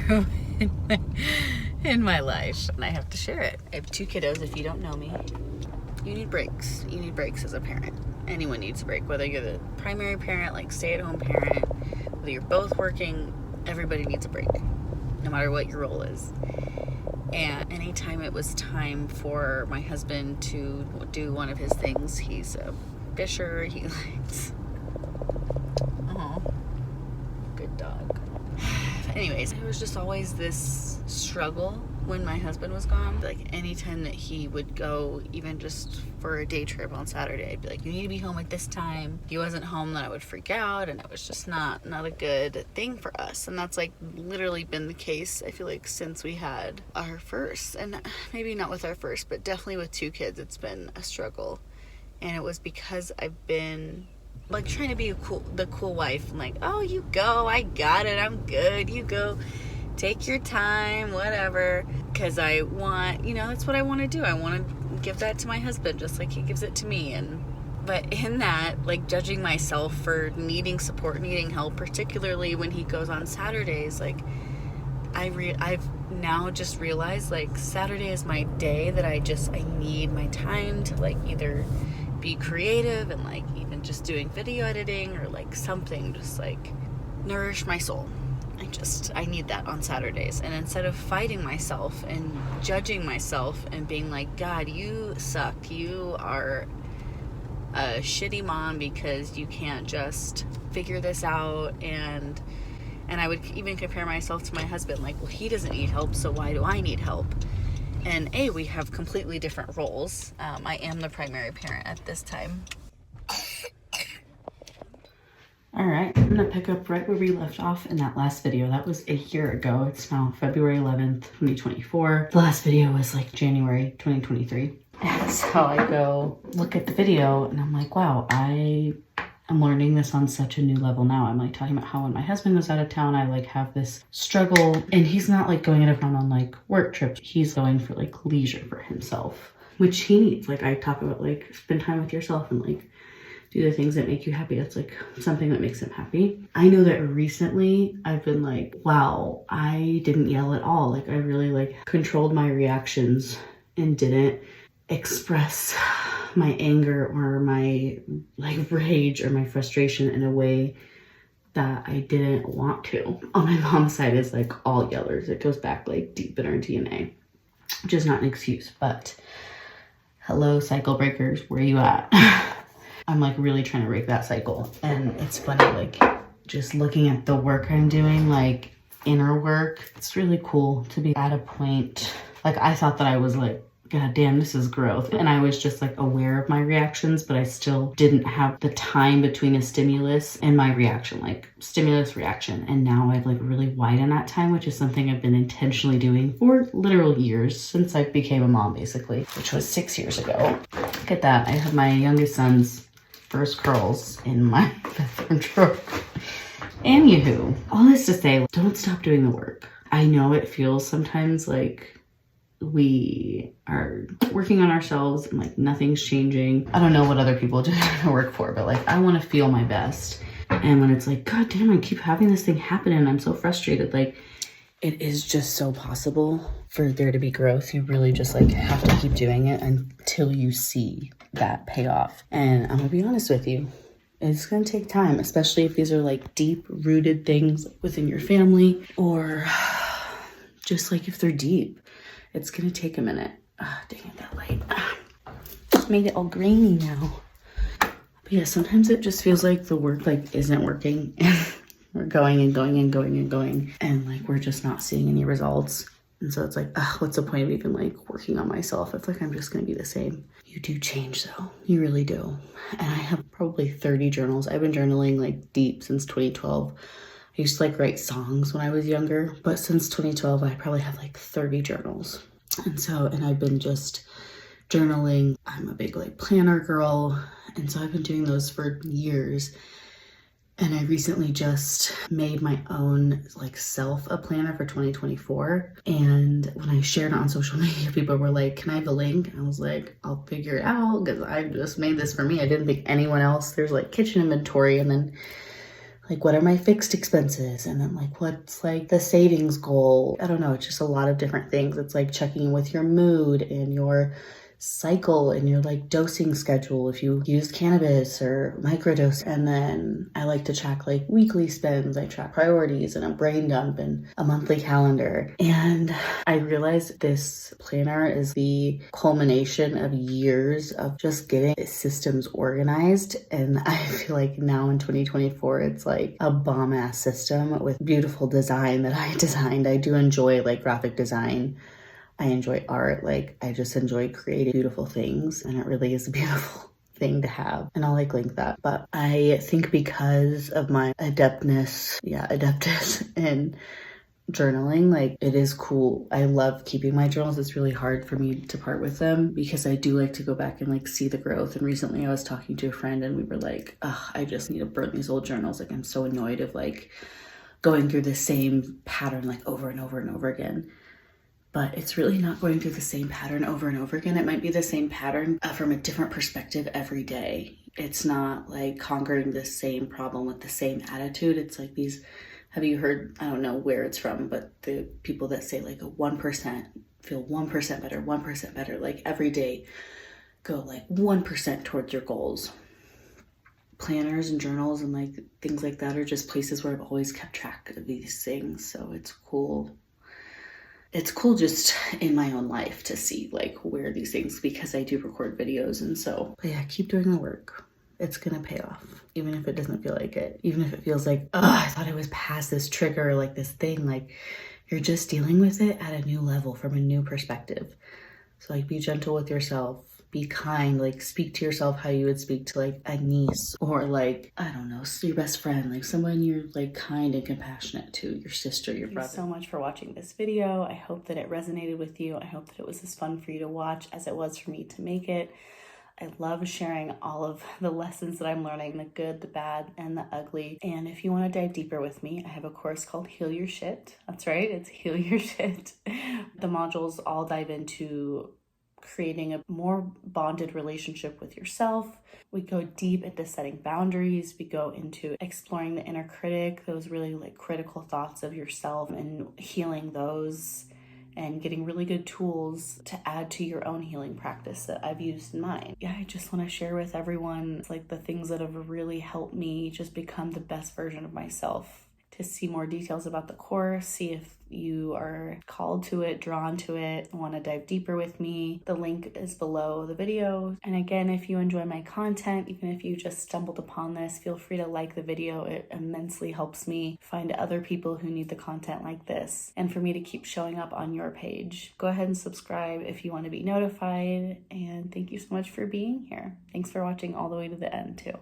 through in my life, and I have to share it. I have 2 kiddos. If you don't know me, you need breaks. You need breaks as a parent. Anyone needs a break, whether you're the primary parent, like stay-at-home parent, whether you're both working, everybody needs a break, no matter what your role is. And anytime it was time for my husband to do one of his things, he's a fisher, he likes, oh, good dog. Anyways, it was just always this struggle when my husband was gone. Like anytime that he would go, even just for a day trip on Saturday, I'd be like, you need to be home at this time. If he wasn't home, then I would freak out, and it was just not a good thing for us. And that's like literally been the case, I feel like, since we had our first. And maybe not with our first, but definitely with 2 kids, it's been a struggle. And it was because I've been like trying to be the cool wife, and like, oh, you go, I got it, I'm good, you go, take your time, whatever, because I want, that's what I want to do. I want to give that to my husband just like he gives it to me. But in that, like, judging myself for needing support, needing help, particularly when he goes on Saturdays, like I've now just realized, like, Saturday is my day that I need my time to, like, either be creative and, like, even just doing video editing or, like, something, just, like, nourish my soul. I need that on Saturdays. And instead of fighting myself and judging myself and being like, God, you suck, you are a shitty mom because you can't just figure this out, and I would even compare myself to my husband, like, well, he doesn't need help, so why do I need help? And we have completely different roles. I am the primary parent at this time. All right, I'm gonna pick up right where we left off in that last video. That was a year ago. It's now February 11th, 2024. The last video was like January 2023. And so I go look at the video and I'm like, wow, I'm learning this on such a new level now. I'm like talking about how when my husband was out of town, I like have this struggle, and he's not like going out of town on like work trips. He's going for like leisure for himself, which he needs. Like I talk about, like, spend time with yourself and like do the things that make you happy. That's like something that makes him happy. I know that recently I've been like, wow, I didn't yell at all. Like I really like controlled my reactions and didn't express my anger or my like rage or my frustration in a way that I didn't want to. On my mom's side is like all yellers. It goes back like deep in our DNA, which is not an excuse, but hello, cycle breakers, where you at? I'm like really trying to break that cycle. And it's funny, like just looking at the work I'm doing, like inner work, it's really cool to be at a point. Like I thought that I was like, God damn, this is growth. And I was just like aware of my reactions, but I still didn't have the time between a stimulus and my reaction, like stimulus reaction. And now I've like really widened that time, which is something I've been intentionally doing for literal years since I became a mom, basically, which was 6 years ago. Look at that. I have my youngest son's first curls in my bathroom drawer. Anywho, all this to say, don't stop doing the work. I know it feels sometimes like we are working on ourselves and like nothing's changing. I don't know what other people do to work for, but like I want to feel my best. And when it's like, God damn, I keep having this thing happen and I'm so frustrated, like it is just so possible for there to be growth. You really just like have to keep doing it until you see that payoff. And I'm gonna be honest with you, it's gonna take time, especially if these are like deep rooted things within your family, or just like if they're deep. It's gonna take a minute. Dang it, that light just made it all grainy now. But yeah, sometimes it just feels like the work like isn't working. We're going and going and going and going, and like we're just not seeing any results. And so it's like, what's the point of even like working on myself if like I'm just gonna be the same? You do change though, you really do. And I have probably 30 journals. I've been journaling like deep since 2012. I used to like write songs when I was younger, but since 2012, I probably have like 30 journals. And I've been just journaling. I'm a big like planner girl. And so I've been doing those for years. And I recently just made my own like a planner for 2024. And when I shared it on social media, people were like, can I have a link? And I was like, I'll figure it out because I just made this for me. I didn't think anyone else. There's like kitchen inventory and then like, what are my fixed expenses? And then like, what's like the savings goal? I don't know. It's just a lot of different things. It's like checking in with your mood and your cycle and your like dosing schedule if you use cannabis or microdose. And then I like to track like weekly spends. I track priorities and a brain dump and a monthly calendar. And I realized this planner is the culmination of years of just getting systems organized. And I feel like now in 2024 it's like a bomb ass system with beautiful design that I designed. I do enjoy like graphic design. I enjoy art. Like, I just enjoy creating beautiful things, and it really is a beautiful thing to have. And I'll like link that. But I think because of my adeptness in journaling, like, it is cool. I love keeping my journals. It's really hard for me to part with them because I do like to go back and like see the growth. And recently I was talking to a friend and we were like, ugh, I just need to burn these old journals. Like, I'm so annoyed of like going through the same pattern like over and over and over again. But it's really not going through the same pattern over and over again. It might be the same pattern from a different perspective every day. It's not like conquering the same problem with the same attitude. It's like these, have you heard, I don't know where it's from, but the people that say like a 1%, feel 1% better, 1% better, like every day, go like 1% towards your goals. Planners and journals and like things like that are just places where I've always kept track of these things. So it's cool. It's cool just in my own life to see like where these things, because I do record videos. And so, but yeah, keep doing the work. It's gonna pay off, even if it doesn't feel like it. Even if it feels like, oh, I thought I was past this trigger, like this thing, like you're just dealing with it at a new level from a new perspective. So like, be gentle with yourself. Be kind, like speak to yourself how you would speak to like a niece or like, I don't know, your best friend, like someone you're like kind and compassionate to, your sister, your brother. Thank you so much for watching this video. I hope that it resonated with you. I hope that it was as fun for you to watch as it was for me to make it. I love sharing all of the lessons that I'm learning, the good, the bad, and the ugly. And if you want to dive deeper with me, I have a course called Heal Your Shit. That's right, it's Heal Your Shit. The modules all dive into creating a more bonded relationship with yourself. We go deep into setting boundaries. We go into exploring the inner critic, those really like critical thoughts of yourself, and healing those and getting really good tools to add to your own healing practice that I've used in mine. Yeah, I just want to share with everyone like the things that have really helped me just become the best version of myself. To see more details about the course, see if you are called to it, drawn to it, want to dive deeper with me, the link is below the video. And again, if you enjoy my content, even if you just stumbled upon this, feel free to like the video. It immensely helps me find other people who need the content like this and for me to keep showing up on your page. Go ahead and subscribe if you want to be notified. And thank you so much for being here. Thanks for watching all the way to the end too.